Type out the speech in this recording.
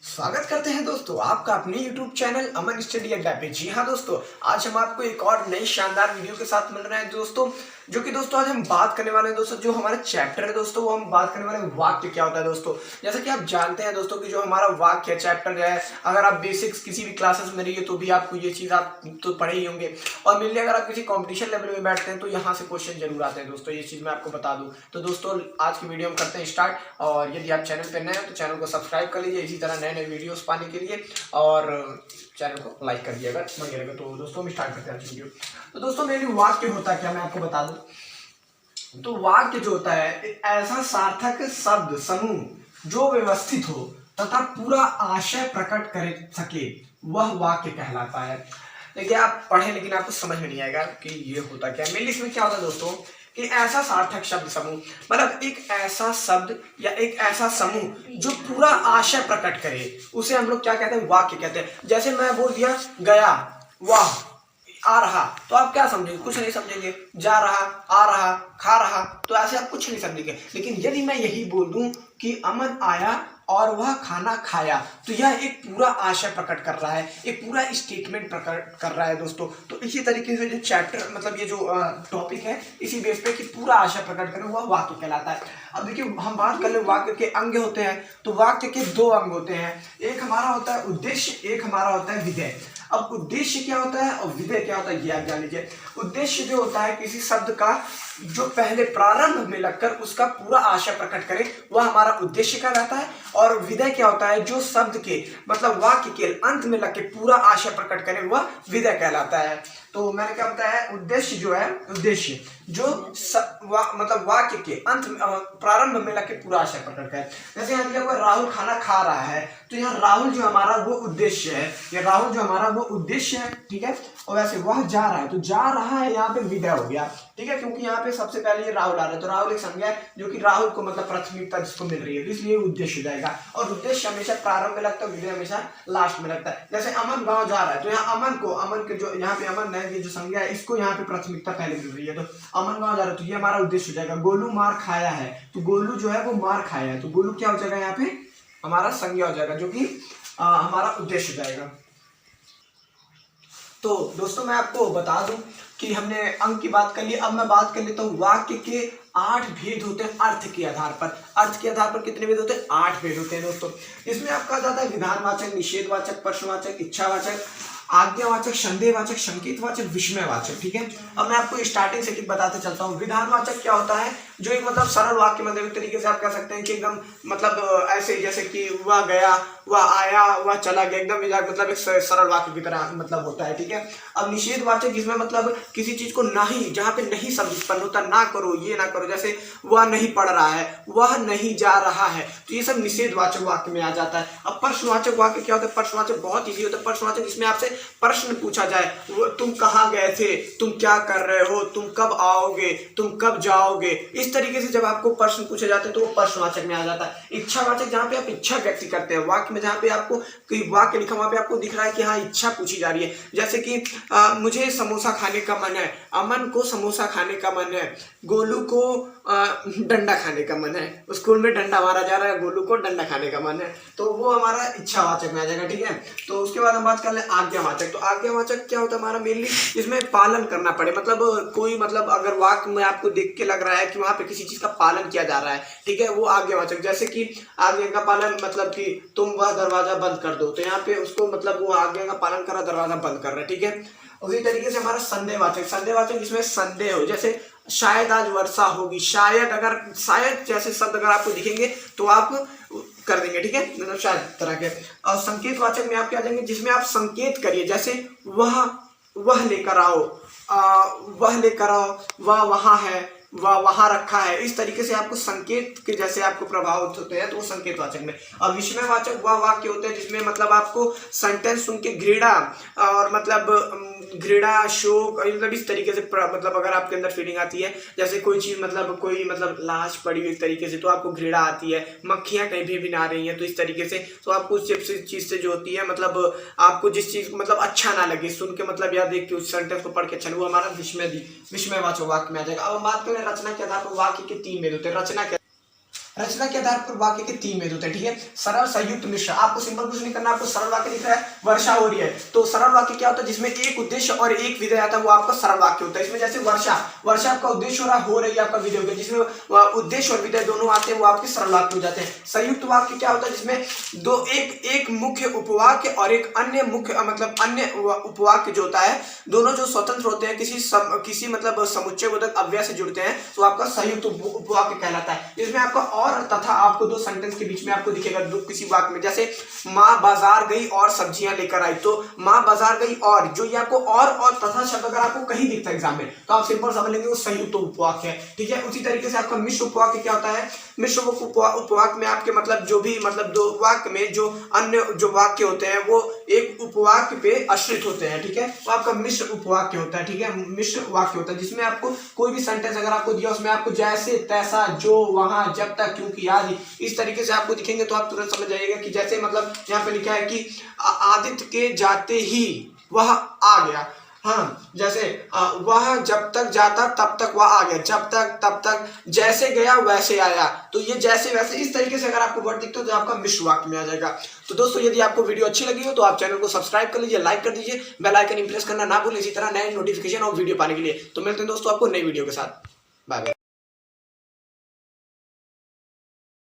स्वागत करते हैं दोस्तों आपका अपने YouTube चैनल अमन स्टडी अड्डा पे। जी हाँ दोस्तों, आज हम आपको एक और नई शानदार वीडियो के साथ मिल रहे हैं दोस्तों, जो कि दोस्तों आज हम बात करने वाले हैं दोस्तों, जो हमारा चैप्टर है दोस्तों, वो हम बात करने वाले हैं वाक्य क्या होता है दोस्तों। जैसा कि आप जानते हैं दोस्तों कि जो हमारा वाक्य चैप्टर है, अगर आप बेसिक्स किसी भी क्लासेस में रहिए तो भी आपको ये चीज़ आप तो पढ़े ही होंगे, और मेनली अगर आप किसी कॉम्पिटिशन लेवल में बैठते हैं तो यहाँ से क्वेश्चन जरूर आते हैं दोस्तों। ये चीज़ मैं आपको बता दूँ। तो दोस्तों आज की वीडियो हम करते हैं स्टार्ट, और यदि आप चैनल पर नए हैं तो चैनल को सब्सक्राइब कर लीजिए इसी तरह नए नए वीडियोस पाने के लिए, और चैनल को लाइक कर दिएगा वगैरह। तो दोस्तों हम स्टार्ट करते हैं वीडियो। तो दोस्तों मेरी वाक्य होता है क्या, मैं आपको बता दूं। तो वाक्य जो होता है एक ऐसा सार्थक शब्द समूह जो व्यवस्थित हो तथा पूरा आशय प्रकट कर सके, वह वाक्य कहलाता है। देखिए आप पढ़े लेकिन आपको समझ में नहीं आएगा कि ये होता क्या है। मेनली इसमें क्या होता है दोस्तों कि ऐसा सार्थक शब्द समूह मतलब एक ऐसा शब्द या एक ऐसा समूह जो पूरा आशय प्रकट करे, उसे हम लोग क्या कहते हैं, वाक्य कहते हैं। जैसे मैं बोल दिया गया, वाह, आ रहा, तो आप क्या समझेंगे, कुछ नहीं समझेंगे। जा रहा, आ रहा, खा रहा, तो ऐसे आप कुछ नहीं समझेंगे। लेकिन यदि मैं यही बोल दूं कि अमन आया और वह खाना खाया, तो यह एक पूरा आशय प्रकट कर रहा है, एक पूरा स्टेटमेंट प्रकट कर रहा है दोस्तों। तो इसी तरीके से जो चैप्टर मतलब ये जो टॉपिक है, इसी बेस पे कि पूरा आशय प्रकट करें, वह वाक्य कहलाता है। अब देखिए हम बात कर ले वाक्य के अंग होते हैं, तो वाक्य के दो अंग होते हैं, एक हमारा होता है उद्देश्य, एक हमारा होता है विधेय। अब उद्देश्य क्या होता है और विधेय क्या होता है, ये आप जान लीजिए। उद्देश्य जो होता है किसी शब्द का जो पहले प्रारंभ में लगकर उसका पूरा आशय प्रकट करे, वह हमारा उद्देश्य कहलाता है। और विधेय क्या होता है, जो शब्द के मतलब वाक्य के अंत में लग के पूरा आशय प्रकट करे, वह विधेय कहलाता है। तो मैंने क्या बताया, उद्देश्य जो है, उद्देश्य जो मतलब वाक्य के अंत में प्रारंभ में लग के पूरा आशय प्रकट करे। जैसे यहाँ दिया हुआ राहुल खाना खा रहा है, तो यहाँ राहुल जो हमारा वो उद्देश्य है, या राहुल जो हमारा वो उद्देश्य है, ठीक है। और वैसे वह जा रहा है, तो जा रहा है यहाँ पे विधेय हो गया, ठीक है, क्योंकि यहाँ पे सबसे पहले ये राहुल आ रहा है, तो राहुल एक संज्ञा है जो कि राहुल को मतलब प्राथमिकता जिसको मिल रही है, इसलिए उद्देश्य हो जाएगा। और उद्देश्य हमेशा प्रारंभ में लगता है, विधेय हमेशा लास्ट में लगता है। जैसे अमन गांव जा रहा है, तो यहाँ अमन के जो यहाँ पे अमन है, ये जो संज्ञा है, इसको यहाँ पे प्राथमिकता पहले मिल रही है, तो अमन गांव जा रहा है, तो ये हमारा उद्देश्य हो जाएगा। गोलू मार खाया है, तो गोलू जो है वो मार खाया है, तो गोलू क्या हो जाएगा, यहाँ पे हमारा संज्ञा हो जाएगा, जो कि हमारा उद्देश्य हो जाएगा। तो दोस्तों मैं आपको बता दूं कि हमने अंक की बात कर ली। अब मैं बात कर लेता हूँ वाक्य के 8 भेद होते हैं अर्थ के आधार पर। अर्थ के आधार पर कितने भेद होते हैं, 8 भेद होते हैं दोस्तों। इसमें आपका जाता है विधानवाचक, निषेधवाचक, प्रश्नवाचक, इच्छावाचक, आज्ञावाचक, संदेहवाचक, संकेतवाचक, विस्मयवाचक, ठीक है। अब मैं आपको स्टार्टिंग से बताते चलता हूँ। विधानवाचक क्या होता है, जो एक मतलब सरल वाक्य, मतलब एक तरीके से आप कह सकते हैं कि एकदम मतलब ऐसे जैसे कि वह गया, वह आया, वह चला गया, एकदम मतलब एक सरल वाक्य की तरह मतलब होता है, ठीक है। अब निषेधवाचक जिसमें मतलब किसी चीज को नहीं, जहाँ पे नहीं शब्द उत्पन्न होता, ना करो, ये ना करो, जैसे वह नहीं पढ़ रहा है, वह नहीं जा रहा है, तो ये सब निषेधवाचक वाक्य में आ जाता है। अब प्रश्नवाचक वाक्य क्या होता है, प्रश्नवाचक बहुत ईजी होता है। प्रश्नवाचक जिसमें आपसे प्रश्न पूछा जाए, वो तुम कहाँ गए थे, तुम क्या कर रहे हो, तुम कब आओगे, तुम कब जाओगे, इस तरीके से जब आपको प्रश्न पूछे जाते हैं तो वो प्रश्नवाचक में आ जाता है। इच्छावाचक जहाँ पे आप इच्छा व्यक्त करते हैं वाक्य में, जहाँ पे आपको कोई वाक्य लिखा वहां पे आपको दिख रहा है कि हाँ इच्छा पूछी जा रही है, जैसे कि मुझे समोसा खाने का मन है, अमन को समोसा खाने का मन है, गोलू को डंडा खाने का मन है, स्कूल में डंडा मारा जा रहा है, गोलू को डंडा खाने का मन है, तो वो हमारा इच्छावाचक में आ जाएगा, ठीक है। तो उसके बाद हम बात कर ले आज्ञावाचक। तो आज्ञावाचक क्या होता है हमारा, मेनली इसमें पालन करना पड़े, मतलब कोई मतलब अगर वाक्य में आपको देख के लग रहा है कि वहां पे किसी चीज का पालन किया जा रहा है, ठीक है, वो आज्ञावाचक। जैसे कि आज्ञा का पालन मतलब कि तुम वह दरवाजा बंद कर दो, तो यहाँ पे उसको मतलब वो आज्ञा का पालन कर रहा, दरवाजा बंद कर रहा है, ठीक है। उसी तरीके से हमारा संदेहवाचक, संदेहवाचक जिसमें संदेह हो, जैसे शायद आज वर्षा होगी, शायद, अगर शायद जैसे शब्द अगर आपको दिखेंगे तो आप कर देंगे, ठीक है, मतलब शायद तरह के। और संकेतवाचक में आप क्या जाएंगे, जिसमें आप संकेत करिए, जैसे वह लेकर आओ, वह लेकर आओ, वह वहां है, वह वहां रखा है, इस तरीके से आपको संकेत के जैसे आपको प्रभावित होते हैं, तो वो संकेतवाचक में। और विस्मयवाचक वह वाक्य होते हैं जिसमें मतलब आपको सेंटेंस सुन के घृणा और मतलब घृणा, शोक, मतलब इस तरीके से मतलब अगर आपके अंदर फीलिंग आती है, जैसे कोई चीज मतलब कोई मतलब लाश पड़ी हुई एक तरीके से, तो आपको घृणा आती है, मक्खियां कहीं भी ना रही हैं, तो इस तरीके से तो आपको उस चीज से जो होती है मतलब आपको जिस चीज मतलब अच्छा ना लगे सुन के, मतलब या देख के उस सेंटेंस को पढ़ के अच्छा, वो हमारा विस्मयवाचक वाक्य में आ जाएगा। अब हम बात करें रचना के आधार पर वाक्य के 3 भेद होते हैं। रचना के रचना के आधार पर वाक्य के 3 भेद होते हैं, ठीक है। सरल, संयुक्त, मिश्र। आपको सिंपल कुछ नहीं करना, आपको सरल वाक्य दिख रहा है, वर्षा हो रही है, तो सरल वाक्य क्या होता है, जिसमें एक उद्देश्य और एक विधेय आता है, वो आपका सरल वाक्य होता है। इसमें जैसे वर्षा आपका उद्देश्य हो रही है आपका विधेय होगा, जिसमें उद्देश्य और विधेय दोनों आते हैं, वो आपके सरल वाक्य हो जाते हैं। संयुक्त वाक्य क्या होता है, जिसमें एक मुख्य उपवाक्य और एक अन्य मुख्य अन्य उपवाक्य जो होता है, दोनों जो स्वतंत्र होते हैं, किसी मतलब समुच्चयबोधक अव्यय से जुड़ते हैं, तो आपका संयुक्त उपवाक्य कहलाता है। इसमें आपका और तथा आपको दो सेंटेंस के बीच में आपको दिखेगा किसी वाक्य में, जैसे माँ बाजार गई और सब्जियां लेकर आई, तो माँ बाजार गई और, जो ये आपको और तथा शब्द अगर आपको कहीं दिखता है एग्जाम में, तो आप सिंपल समझ लेंगे वो संयुक्त उपवाक्य है, ठीक है। उसी तरीके से आपका मिश्र उपवाक्य क्या होता है, मिश्र उपवाक्य में आपके दो वाक्य में जो अन्य जो वाक्य होते हैं वो एक उपवाक्य पे आश्रित होते हैं, ठीक है, तो आपका मिश्र उपवाक्य होता है, ठीक है। मिश्र वाक्य होता है जिसमें आपको कोई भी सेंटेंस अगर आपको दिया, उसमें आपको जैसे, तैसा, जो, वहां, जब तक, क्योंकि, आदि, इस तरीके से आपको दिखेंगे, तो आप तुरंत समझ जाइएगा कि जैसे यहाँ पे लिखा है कि आदित्य के जाते ही वह आ गया, हाँ, जैसे वह जब तक जाता तब तक वह आ गया, जब तक तब तक, जैसे गया वैसे आया, तो ये जैसे वैसे इस तरीके से अगर आपको वर्ड दिखता हो तो आपका मिश्र वाक्य में आ जाएगा। तो दोस्तों यदि आपको वीडियो अच्छी लगी हो तो आप चैनल को सब्सक्राइब कर लीजिए, लाइक कर दीजिए, बेल आइकन प्रेस करना ना भूलें, इसी तरह नए नोटिफिकेशन और वीडियो पाने के लिए। तो मिलते हैं दोस्तों आपको नई वीडियो के साथ, बाय बाय।